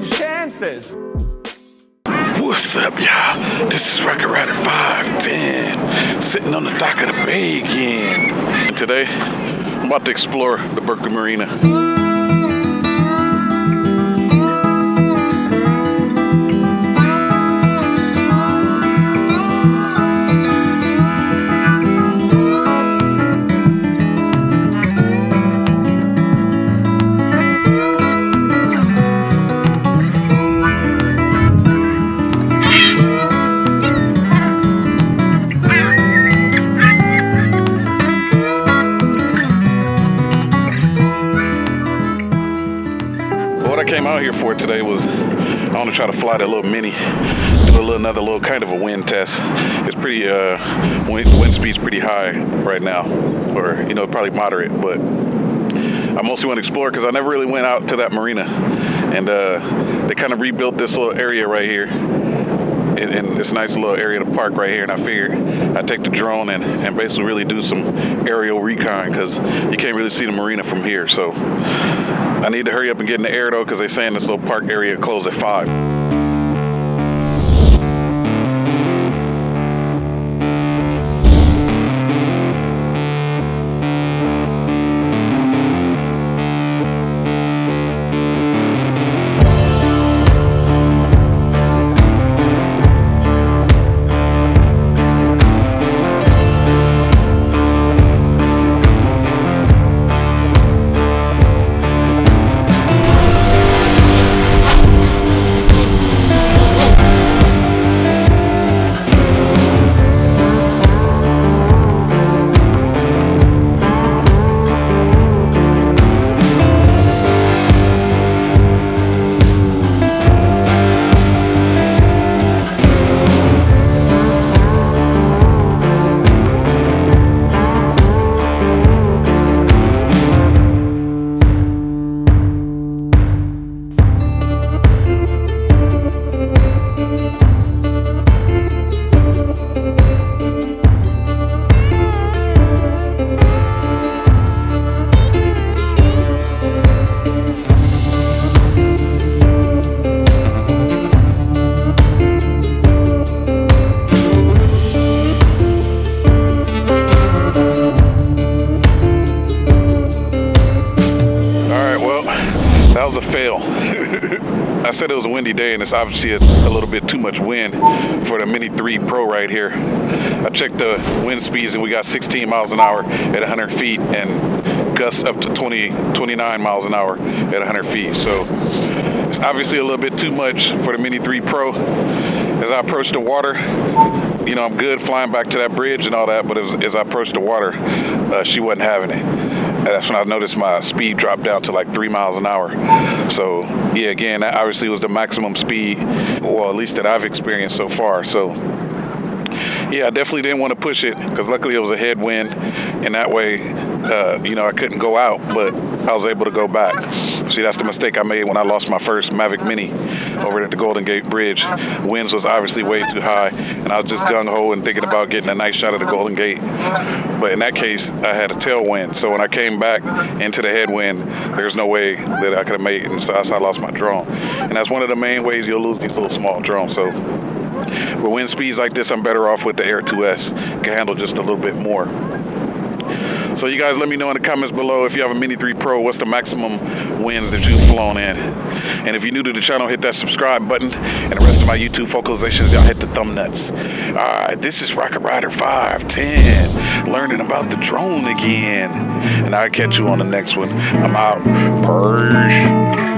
the chances? What's up, y'all? This is Rocket Rider 510, sitting on the dock of the bay again. And today, I'm about to explore the Berkeley Marina. What I came out here for today was I want to try to fly that little Mini, do another little kind of a wind test. It's pretty wind speed's pretty high right now, or probably moderate, but I mostly want to explore because I never really went out to that marina, and they kind of rebuilt this little area right here. In this nice little area to park right here, and I figured I'd take the drone and basically really do some aerial recon because you can't really see the marina from here. So I need to hurry up and get in the air though, because they're saying this little park area closed at 5. That was a fail. I said it was a windy day, and it's obviously a little bit too much wind for the Mini 3 Pro right here. I checked the wind speeds, and we got 16 miles an hour at 100 feet and gusts up to 29 miles an hour at 100 feet. So it's obviously a little bit too much for the Mini 3 Pro. As I approach the water, I'm good flying back to that bridge and all that, but as I approached the water, she wasn't having it. That's when I noticed my speed dropped down to like 3 miles an hour. So yeah, again, that obviously was the maximum speed, well, at least that I've experienced so far. So yeah, I definitely didn't want to push it because luckily it was a headwind, and that way, I couldn't go out, but I was able to go back. See, that's the mistake I made when I lost my first Mavic MIni over at the Golden Gate Bridge. Winds was obviously way too high, and I was just gung-ho and thinking about getting a nice shot of the Golden Gate. But in that case, I had a tailwind, so when I came back into the headwind, there's no way that I could have made it, and so that's how I lost my drone. And that's one of the main ways you'll lose these little small drones. So with wind speeds like this, I'm better off with the Air 2S. Can handle just a little bit more. So you guys let me know in the comments below if you have a Mini 3 Pro, what's the maximum winds that you've flown in. And if you're new to the channel, hit that subscribe button. And the rest of my YouTube focalizations, y'all hit the thumb nuts. All right, this is Rocket Rider 510, learning about the drone again. And I'll catch you on the next one. I'm out. Purge.